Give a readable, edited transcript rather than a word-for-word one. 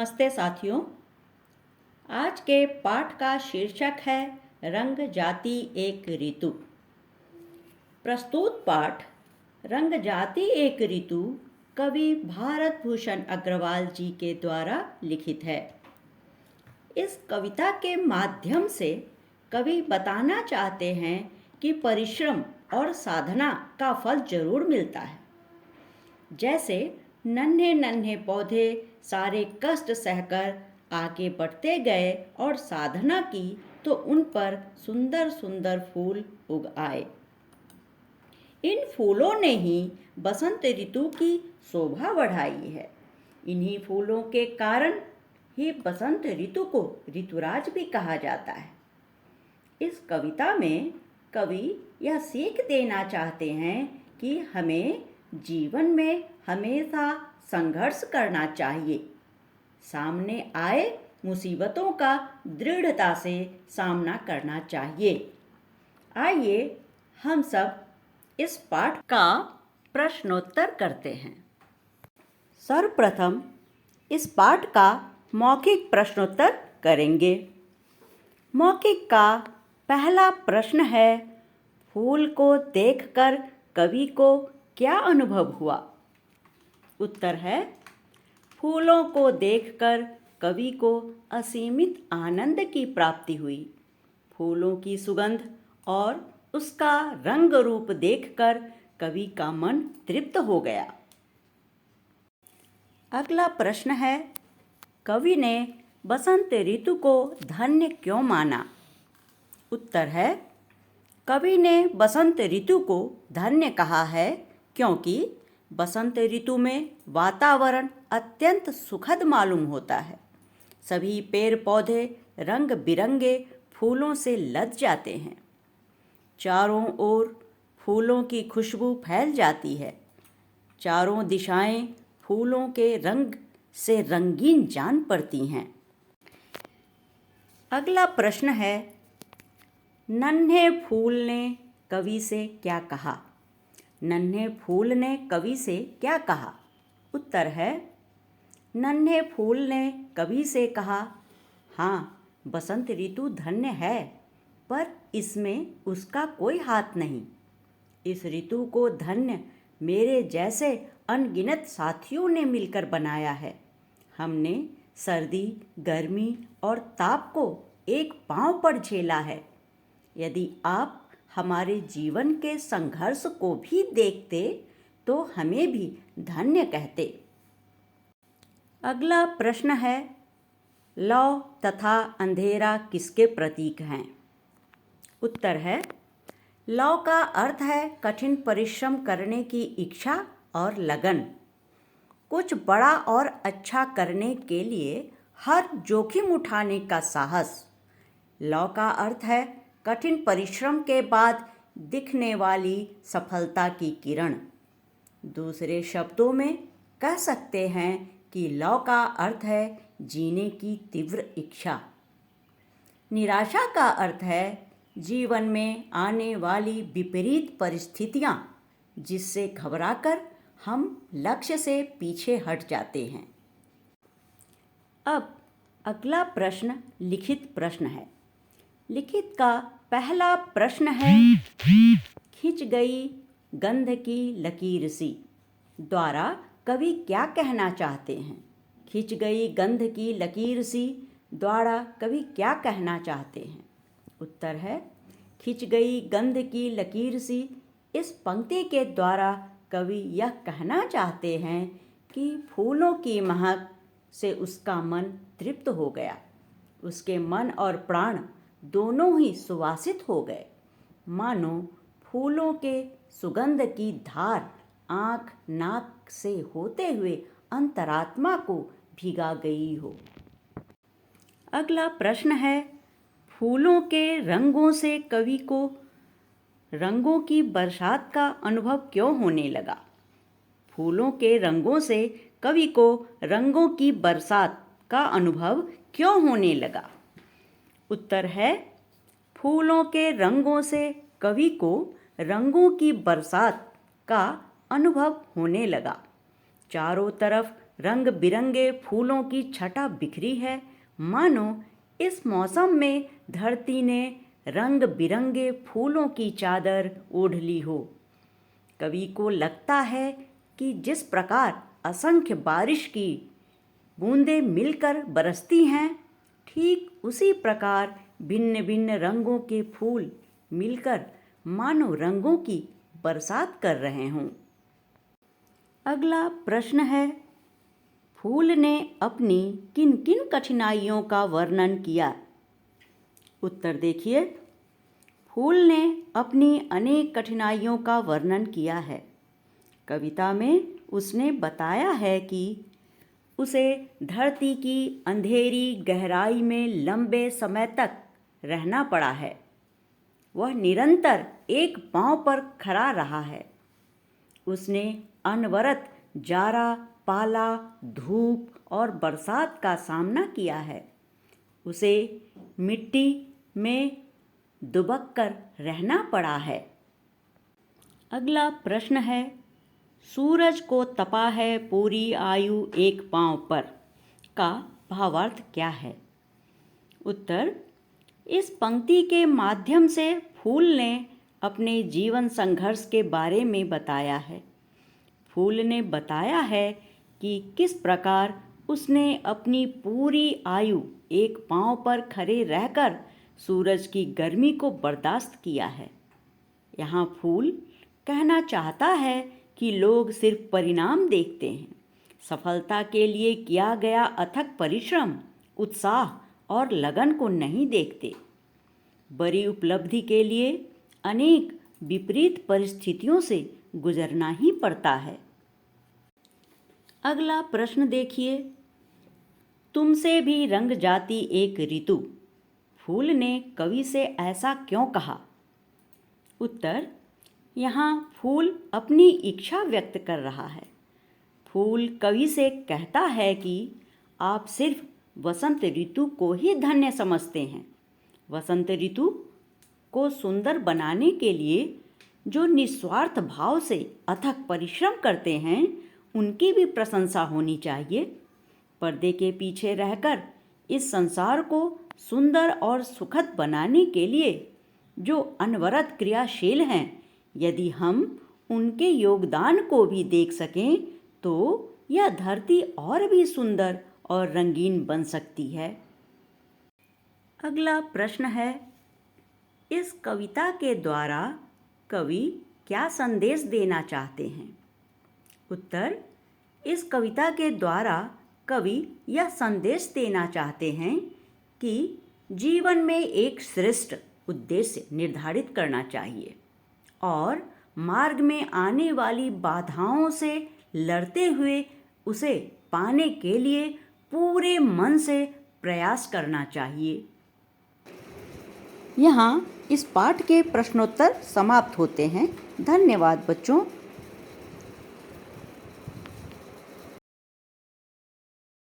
नमस्ते साथियों। आज के पाठ का शीर्षक है रंग जाति एक ऋतु। प्रस्तुत पाठ रंग जाति एक ऋतु कवि भारत भूषण अग्रवाल जी के द्वारा लिखित है। इस कविता के माध्यम से कवि बताना चाहते हैं कि परिश्रम और साधना का फल जरूर मिलता है। जैसे नन्हे नन्हे पौधे सारे कष्ट सहकर आगे बढ़ते गए और साधना की तो उन पर सुंदर सुंदर फूल उग आए। इन फूलों ने ही बसंत ऋतु की शोभा बढ़ाई है। इन्हीं फूलों के कारण ही बसंत ऋतु को ऋतुराज भी कहा जाता है। इस कविता में कवि यह सीख देना चाहते हैं कि हमें जीवन में हमेशा संघर्ष करना चाहिए। सामने आए मुसीबतों का दृढ़ता से सामना करना चाहिए। आइए हम सब इस पाठ का प्रश्नोत्तर करते हैं। सर्वप्रथम इस पाठ का मौखिक प्रश्नोत्तर करेंगे। मौखिक का पहला प्रश्न है, फूल को देखकर कवि को क्या अनुभव हुआ? उत्तर है, फूलों को देखकर कवि को असीमित आनंद की प्राप्ति हुई। फूलों की सुगंध और उसका रंग रूप देखकर कवि का मन तृप्त हो गया। अगला प्रश्न है, कवि ने बसंत ऋतु को धन्य क्यों माना? उत्तर है, कवि ने बसंत ऋतु को धन्य कहा है क्योंकि बसंत ऋतु में वातावरण अत्यंत सुखद मालूम होता है। सभी पेड़ पौधे रंग बिरंगे फूलों से लद जाते हैं। चारों ओर फूलों की खुशबू फैल जाती है। चारों दिशाएं फूलों के रंग से रंगीन जान पड़ती हैं। अगला प्रश्न है, नन्हे फूल ने कवि से क्या कहा? नन्हे फूल ने कवि से क्या कहा? उत्तर है, नन्हे फूल ने कवि से कहा, हाँ, बसंत ऋतु धन्य है, पर इसमें उसका कोई हाथ नहीं। इस ऋतु को धन्य मेरे जैसे अनगिनत साथियों ने मिलकर बनाया है। हमने सर्दी, गर्मी और ताप को एक पांव पर झेला है। यदि आप हमारे जीवन के संघर्ष को भी देखते तो हमें भी धन्य कहते। अगला प्रश्न है, लौ तथा अंधेरा किसके प्रतीक हैं? उत्तर है, लौ का अर्थ है कठिन परिश्रम करने की इच्छा और लगन। कुछ बड़ा और अच्छा करने के लिए हर जोखिम उठाने का साहस। लौ का अर्थ है कठिन परिश्रम के बाद दिखने वाली सफलता की किरण। दूसरे शब्दों में कह सकते हैं कि लौ का अर्थ है जीने की तीव्र इच्छा। निराशा का अर्थ है जीवन में आने वाली विपरीत परिस्थितियां, जिससे घबराकर हम लक्ष्य से पीछे हट जाते हैं। अब अगला प्रश्न लिखित प्रश्न है। लिखित का पहला प्रश्न है, खिंच गई गंध की लकीर सी द्वारा कवि क्या कहना चाहते हैं? खिंच गई गंध की लकीर सी द्वारा कवि क्या कहना चाहते हैं? उत्तर है, खिंच गई गंध की लकीर सी इस पंक्ति के द्वारा कवि यह कहना चाहते हैं कि फूलों की महक से उसका मन तृप्त हो गया। उसके मन और प्राण दोनों ही सुवासित हो गए, मानो फूलों के सुगंध की धार आँख नाक से होते हुए अंतरात्मा को भिगा गई हो। अगला प्रश्न है, फूलों के रंगों से कवि को रंगों की बरसात का अनुभव क्यों होने लगा? फूलों के रंगों से कवि को रंगों की बरसात का अनुभव क्यों होने लगा? उत्तर है, फूलों के रंगों से कवि को रंगों की बरसात का अनुभव होने लगा। चारों तरफ रंग बिरंगे फूलों की छटा बिखरी है, मानो इस मौसम में धरती ने रंग बिरंगे फूलों की चादर ओढ़ ली हो। कवि को लगता है कि जिस प्रकार असंख्य बारिश की बूंदें मिलकर बरसती हैं, ठीक उसी प्रकार भिन्न भिन्न रंगों के फूल मिलकर मानो रंगों की बरसात कर रहे हों। अगला प्रश्न है, फूल ने अपनी किन किन कठिनाइयों का वर्णन किया? उत्तर देखिए, फूल ने अपनी अनेक कठिनाइयों का वर्णन किया है। कविता में उसने बताया है कि उसे धरती की अंधेरी गहराई में लंबे समय तक रहना पड़ा है। वह निरंतर एक पांव पर खड़ा रहा है। उसने अनवरत जाड़ा, पाला, धूप और बरसात का सामना किया है। उसे मिट्टी में दुबक कर रहना पड़ा है। अगला प्रश्न है, सूरज को तपा है पूरी आयु एक पांव पर का भावार्थ क्या है? उत्तर, इस पंक्ति के माध्यम से फूल ने अपने जीवन संघर्ष के बारे में बताया है। फूल ने बताया है कि किस प्रकार उसने अपनी पूरी आयु एक पांव पर खड़े रहकर सूरज की गर्मी को बर्दाश्त किया है। यहाँ फूल कहना चाहता है कि लोग सिर्फ परिणाम देखते हैं, सफलता के लिए किया गया अथक परिश्रम, उत्साह और लगन को नहीं देखते। बड़ी उपलब्धि के लिए अनेक विपरीत परिस्थितियों से गुजरना ही पड़ता है। अगला प्रश्न देखिए, तुमसे भी रंग जाती एक ऋतु, फूल ने कवि से ऐसा क्यों कहा? उत्तर, यहाँ फूल अपनी इच्छा व्यक्त कर रहा है। फूल कवि से कहता है कि आप सिर्फ वसंत ऋतु को ही धन्य समझते हैं। वसंत ऋतु को सुंदर बनाने के लिए जो निस्वार्थ भाव से अथक परिश्रम करते हैं, उनकी भी प्रशंसा होनी चाहिए। पर्दे के पीछे रहकर इस संसार को सुंदर और सुखद बनाने के लिए जो अनवरत क्रियाशील हैं, यदि हम उनके योगदान को भी देख सकें तो यह धरती और भी सुंदर और रंगीन बन सकती है। अगला प्रश्न है, इस कविता के द्वारा कवि क्या संदेश देना चाहते हैं? उत्तर, इस कविता के द्वारा कवि यह संदेश देना चाहते हैं कि जीवन में एक श्रेष्ठ उद्देश्य निर्धारित करना चाहिए और मार्ग में आने वाली बाधाओं से लड़ते हुए उसे पाने के लिए पूरे मन से प्रयास करना चाहिए। यहाँ इस पाठ के प्रश्नोत्तर समाप्त होते हैं। धन्यवाद बच्चों।